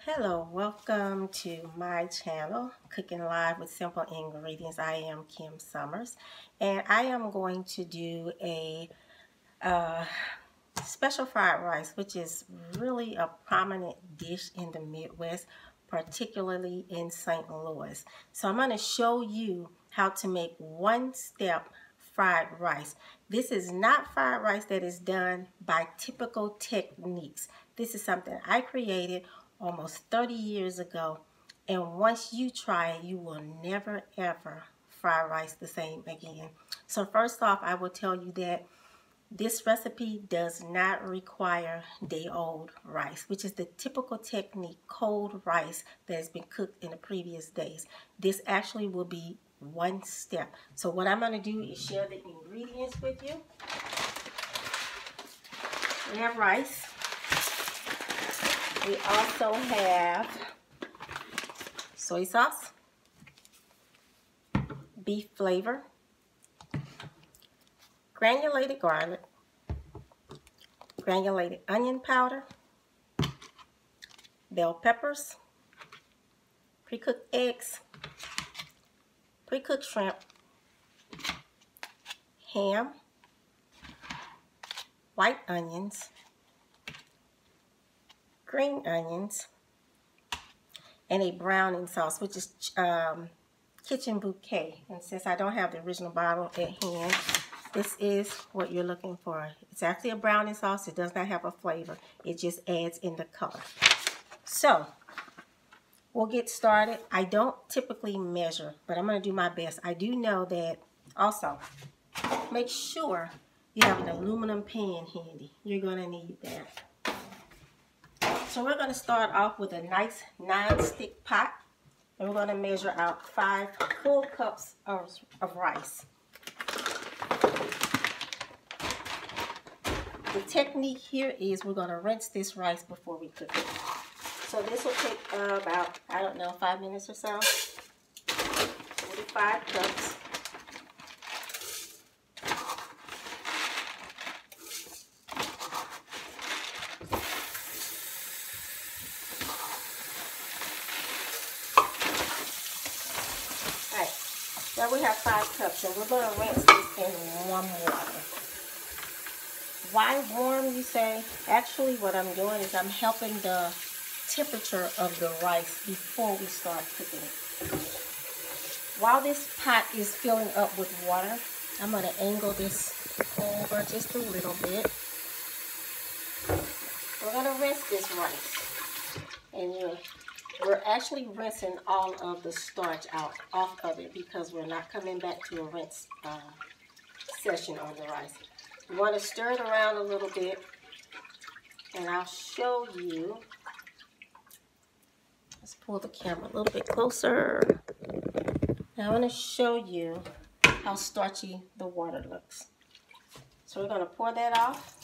Hello, welcome to my channel, Cooking Live with Simple Ingredients. I am Kim Summers, and I am going to do a special fried rice, which is really a prominent dish in the Midwest, particularly in St. Louis. So I'm going to show you how to make one-step fried rice. This is not fried rice that is done by typical techniques. This is something I created almost 30 years ago, and once you try it, you will never ever fry rice the same again. So first off, I will tell you that this recipe does not require day-old rice, which is the typical technique, cold rice that has been cooked in the previous days. This actually will be one step. So what I'm going to do is share the ingredients with you. We have rice. We also have soy sauce, beef flavor, granulated garlic, granulated onion powder, bell peppers, pre-cooked eggs, pre-cooked shrimp, ham, white onions, green onions, and a browning sauce, which is kitchen bouquet. And since I don't have the original bottle at hand, this is what you're looking for. It's actually a browning sauce. It does not have a flavor. It just adds in the color. So we'll get started. I don't typically measure, but I'm going to do my best. I do know that also make sure you have an aluminum pan handy. You're going to need that. So we're going to start off with a nice non-stick pot, and we're going to measure out 5 full cups of rice. The technique here is we're going to rinse this rice before we cook it. So this will take about, I don't know, 5 minutes or so. 45 cups. Now we have 5 cups, and we're going to rinse this in warm water. Why warm, you say? Actually, what I'm doing is I'm helping the temperature of the rice before we start cooking it. While this pot is filling up with water, I'm going to angle this over just a little bit. We're going to rinse this rice, and we're actually rinsing all of the starch off of it because we're not coming back to a rinse session on the rice. You want to stir it around a little bit, and I'll show you. Let's pull the camera a little bit closer. Now I want to show you how starchy the water looks. So we're going to pour that off.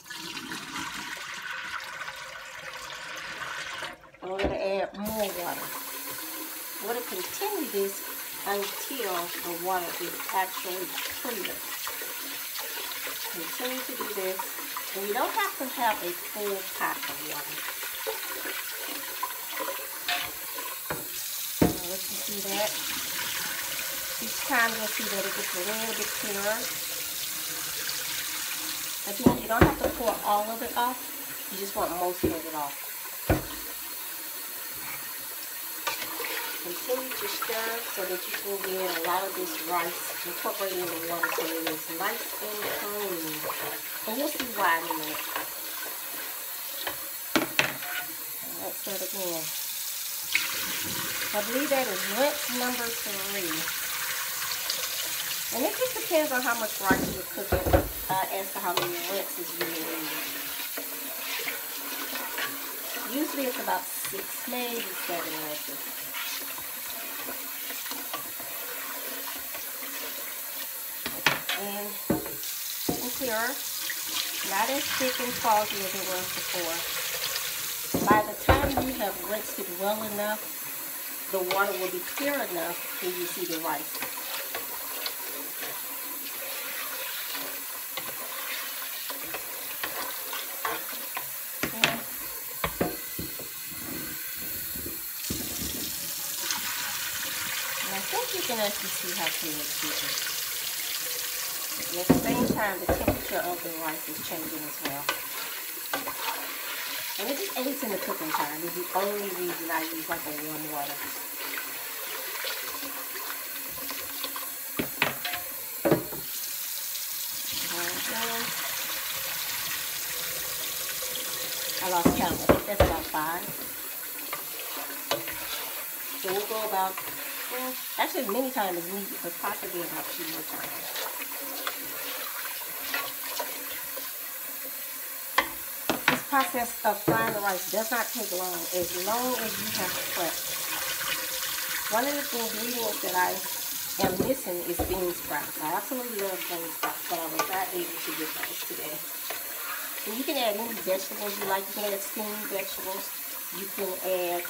And we're going to add more water. We're going to continue this until the water is actually clear. Continue to do this, and you don't have to have a full pot of water. Now let you see that. Each time you'll see that it gets a little bit clearer. Again, you don't have to pour all of it off. You just want most of it off. Continue to stir so that you can get a lot of this rice incorporated in the water so it is nice and clean. And you'll see why in a minute. Let's start again. I believe that is rinse number 3. And it just depends on how much rice you're cooking as to how many rinses you need. Usually it's about 6, maybe 7 rinses. And clearer, not as thick and foggy as it was before. By the time you have rinsed it well enough, the water will be clear enough when you see the rice. you can actually see how clear it's getting. At the same time, the temperature of the rice is changing as well. And it just aids in the cooking time. It's the only reason I use like a warm water. I lost count. I think that's about 5. So we'll go about, well, actually as many times as needed, but possibly about 2 more times. This process of frying the rice does not take long as you have prep. One of the ingredients that I am missing is bean sprouts. I absolutely love bean sprouts, but I was not able to get those today. And you can add any vegetables you like. You can add steamed vegetables. You can add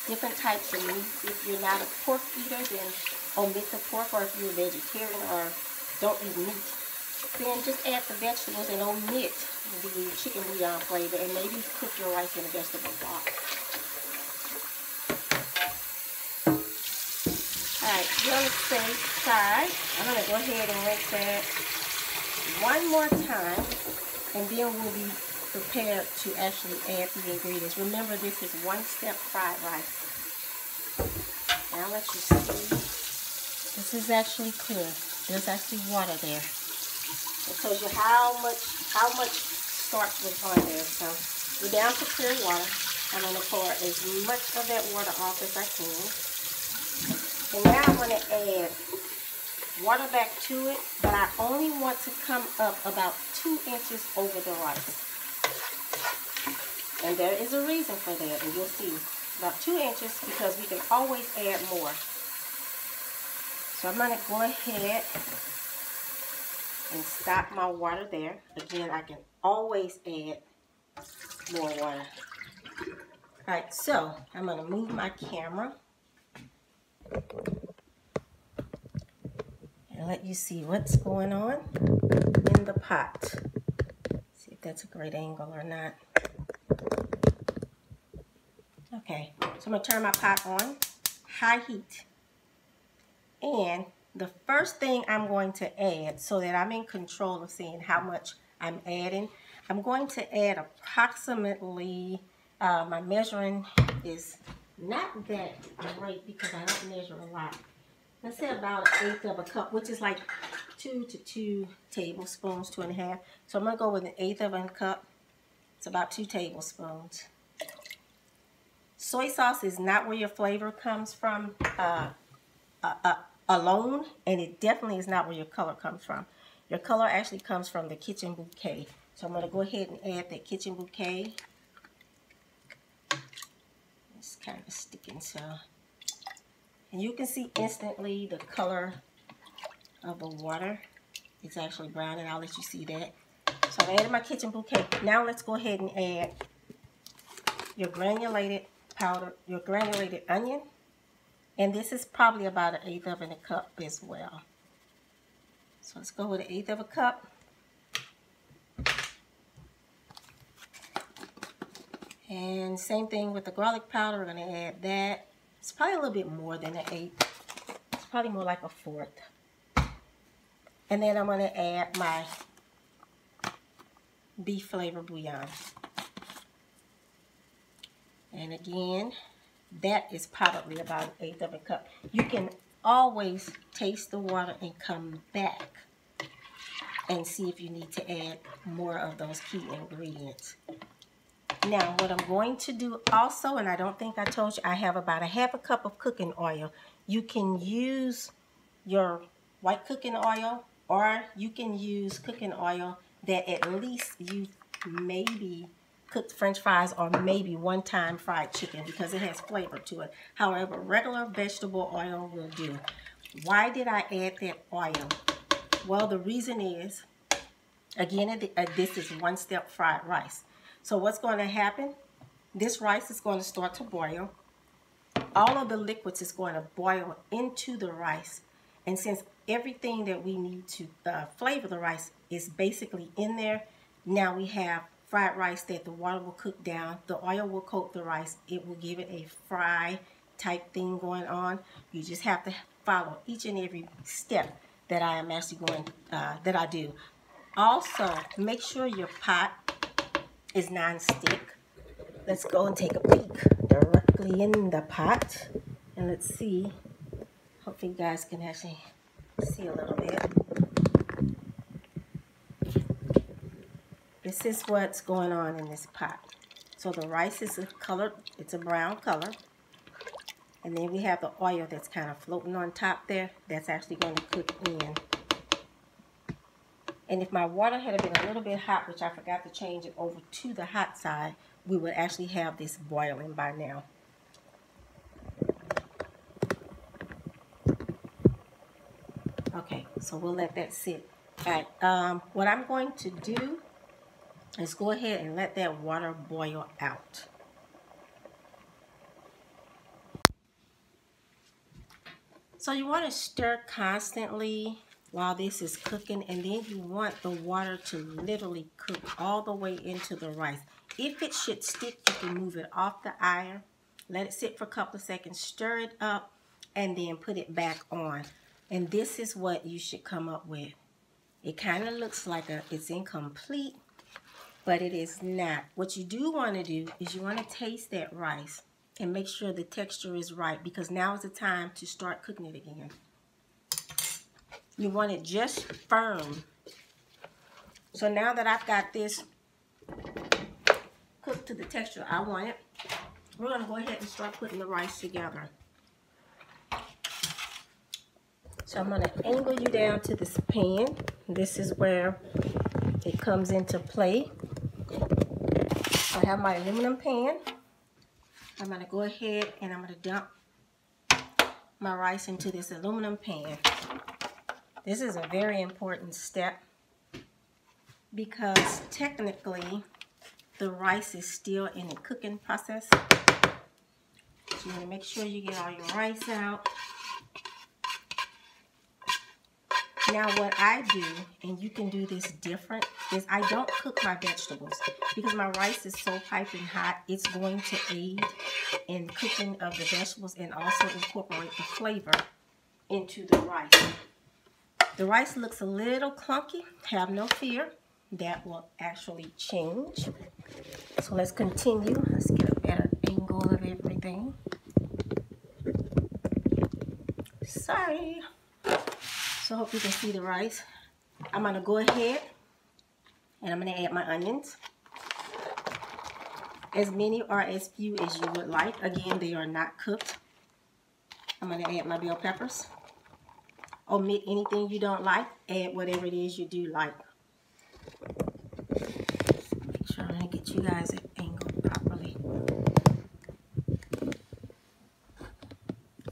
different types of meat. If you're not a pork eater, then omit the pork. Or if you're a vegetarian or don't eat meat, then just add the vegetables and omit the chicken bouillon flavor, and maybe cook your rice in a vegetable broth. Alright, you're on the safe side. I'm going to go ahead and rinse that one more time, and then we'll be prepared to actually add the ingredients. Remember, this is 1-step fried rice. Now let you see. This is actually clear. There's actually water there. It tells you how much starch was on there. So we're down to clear water. I'm going to pour as much of that water off as I can. And now I'm going to add water back to it, but I only want to come up about 2 inches over the rice. And there is a reason for that, and you'll see. About 2 inches, because we can always add more. So I'm going to go ahead and stop my water there. Again, I can always add more water. Alright, so I'm going to move my camera and let you see what's going on in the pot. See if that's a great angle or not. Okay, so I'm going to turn my pot on, high heat. And the first thing I'm going to add, so that I'm in control of seeing how much I'm adding, I'm going to add approximately, my measuring is not that great because I don't measure a lot. Let's say about 1/8 of a cup, which is like 2 to 2 tablespoons, 2.5. So I'm going to go with 1/8 of a cup. It's about 2 tablespoons. Soy sauce is not where your flavor comes from alone, and it definitely is not where your color comes from. Your color actually comes from the kitchen bouquet. So I'm going to go ahead and add that kitchen bouquet. It's kind of sticking, so. And you can see instantly the color of the water. It's actually brown, and I'll let you see that. So I added my kitchen bouquet. Now let's go ahead and add your granulated powder, your granulated onion. And this is probably about 1/8 of a cup as well. So let's go with 1/8 of a cup. And same thing with the garlic powder. We're going to add that. It's probably a little bit more than 1/8. It's probably more like 1/4. And then I'm going to add my beef flavor bouillon. And again, that is probably about 1/8 of a cup. You can always taste the water and come back and see if you need to add more of those key ingredients. Now, what I'm going to do also, and I don't think I told you, I have about 1/2 cup of cooking oil. You can use your white cooking oil, or you can use cooking oil that at least you maybe cooked French fries or maybe one-time fried chicken, because it has flavor to it. However, regular vegetable oil will do. Why did I add that oil? Well, the reason is, again, this is 1-step fried rice. So what's going to happen? This rice is going to start to boil. All of the liquids is going to boil into the rice. And since everything that we need to flavor the rice is basically in there, now we have fried rice that the water will cook down. The oil will coat the rice. It will give it a fry type thing going on. You just have to follow each and every step that I am actually going, that I do. Also, make sure your pot is non-stick. Let's go and take a peek directly in the pot. And let's see. Hopefully you guys can actually see a little bit. This is what's going on in this pot. So the rice is a color, it's a brown color. And then we have the oil that's kind of floating on top there. That's actually going to cook in. And if my water had been a little bit hot, which I forgot to change it over to the hot side, we would actually have this boiling by now. Okay, so we'll let that sit. All right, what I'm going to do is go ahead and let that water boil out. So you want to stir constantly while this is cooking, and then you want the water to literally cook all the way into the rice. If it should stick, you can move it off the iron, let it sit for a couple of seconds, stir it up, and then put it back on. And this is what you should come up with. It kind of looks like it's incomplete, but it is not. What you do want to do is you want to taste that rice and make sure the texture is right, because now is the time to start cooking it again. You want it just firm. So now that I've got this cooked to the texture I want it, we're going to go ahead and start putting the rice together. So I'm going to angle you down to this pan. This is where it comes into play. I have my aluminum pan. I'm going to go ahead and I'm going to dump my rice into this aluminum pan. This is a very important step because technically the rice is still in the cooking process. So you want to make sure you get all your rice out. Now what I do, and you can do this different, is I don't cook my vegetables because my rice is so piping hot. It's going to aid in cooking of the vegetables and also incorporate the flavor into the rice. The rice looks a little clunky. Have no fear. That will actually change. So let's continue. Let's get a better angle of everything. Sorry. So I hope you can see the rice. I'm going to go ahead and I'm going to add my onions. As many or as few as you would like. Again, they are not cooked. I'm going to add my bell peppers. Omit anything you don't like. Add whatever it is you do like. Make sure I'm going to get you guys angled properly.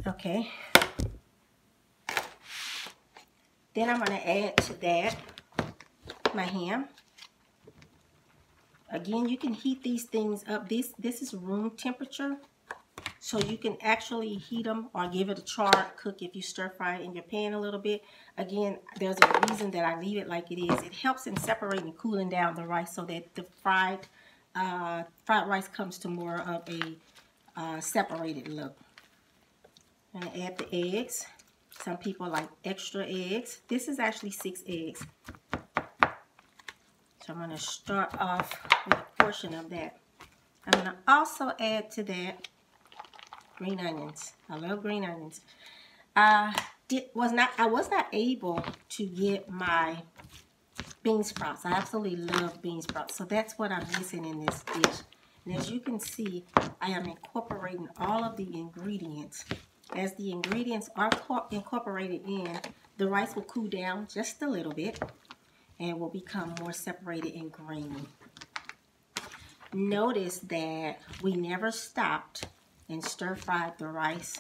Okay. Then I'm going to add to that my ham. Again, you can heat these things up. This is room temperature. So you can actually heat them or give it a charred cook if you stir fry it in your pan a little bit. Again, there's a reason that I leave it like it is. It helps in separating and cooling down the rice so that the fried rice comes to more of a separated look. I'm going to add the eggs. Some people like extra eggs. This is actually 6 eggs. So I'm going to start off with a portion of that. I'm going to also add to that green onions. I love green onions. I was not able to get my bean sprouts. I absolutely love bean sprouts. So that's what I'm missing in this dish. And as you can see, I am incorporating all of the ingredients. As the ingredients are incorporated in, the rice will cool down just a little bit and will become more separated and grainy. Notice that we never stopped and stir-fried the rice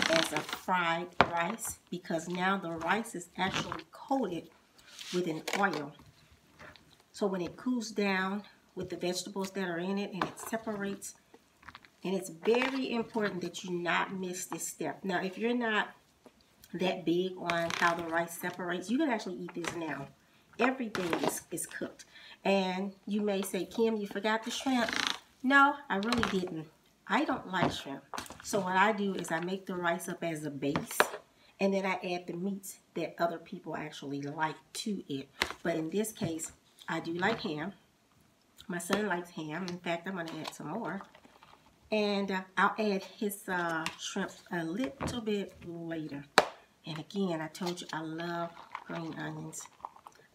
as a fried rice because now the rice is actually coated with an oil. So when it cools down with the vegetables that are in it and it separates, and it's very important that you not miss this step. Now, if you're not that big on how the rice separates, you can actually eat this now. Everything is cooked. And you may say, Kim, you forgot the shrimp. No, I really didn't. I don't like shrimp. So what I do is I make the rice up as a base. and then I add the meats that other people actually like to it. But in this case, I do like ham. My son likes ham. In fact, I'm going to add some more. And I'll add his shrimp a little bit later. And again, I told you I love green onions.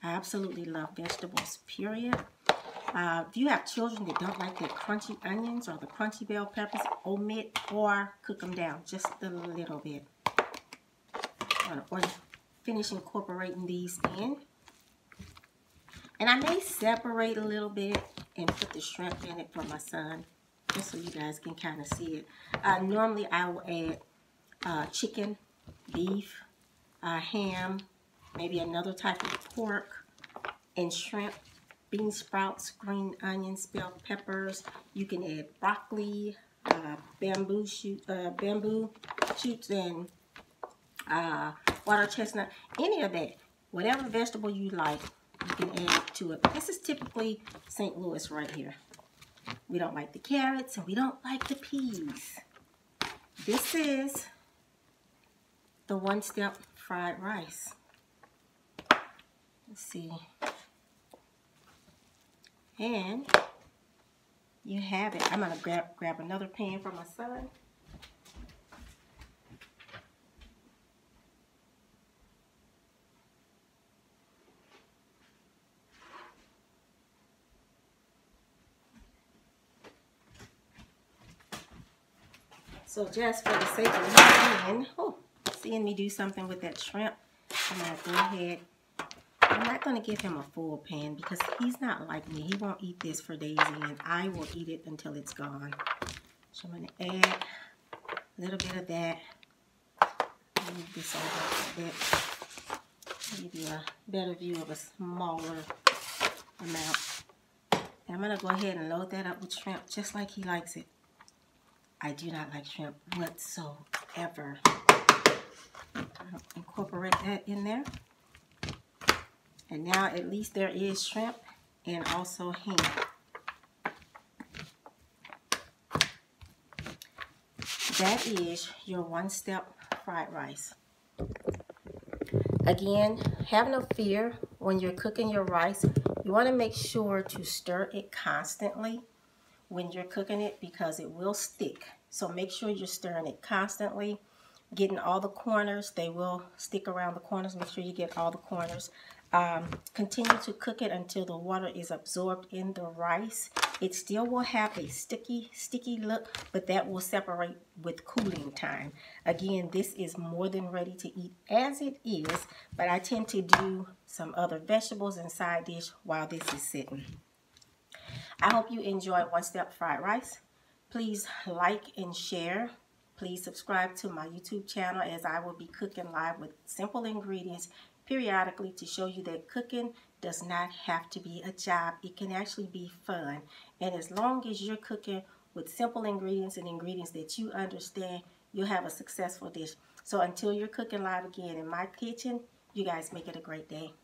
I absolutely love vegetables, period. If you have children that don't like the crunchy onions or the crunchy bell peppers, omit or cook them down just a little bit. I'm going to finish incorporating these in. And I may separate a little bit and put the shrimp in it for my son, just so you guys can kind of see it. Normally I will add chicken, beef, ham, maybe another type of pork, and shrimp, bean sprouts, green onions, bell peppers. You can add broccoli, bamboo shoots, and water chestnut, any of that. Whatever vegetable you like, you can add to it. This is typically St. Louis right here. We don't like the carrots and we don't like the peas. This is the one-step fried rice. Let's see. And you have it. I'm going to grab another pan for my son. So just for the sake of seeing me do something with that shrimp, I'm going to go ahead. I'm not going to give him a full pan because he's not like me. He won't eat this for days and I will eat it until it's gone. So I'm going to add a little bit of that. Move this over a bit. Give you a better view of a smaller amount. And I'm going to go ahead and load that up with shrimp just like he likes it. I do not like shrimp whatsoever. I'll incorporate that in there. And now at least there is shrimp and also ham. That is your one-step fried rice. Again, have no fear when you're cooking your rice. You want to make sure to stir it constantly when you're cooking it because it will stick. So make sure you're stirring it constantly, getting all the corners. They will stick around the corners. Make sure you get all the corners. Continue to cook it until the water is absorbed in the rice. It still will have a sticky look, but that will separate with cooling time. Again, this is more than ready to eat as it is, but I tend to do some other vegetables and side dish while this is sitting. I hope you enjoy one-step fried rice. Please like and share. Please subscribe to my YouTube channel as I will be cooking live with simple ingredients periodically to show you that cooking does not have to be a job. It can actually be fun. And as long as you're cooking with simple ingredients and ingredients that you understand, you'll have a successful dish. So until you're cooking live again in my kitchen, you guys make it a great day.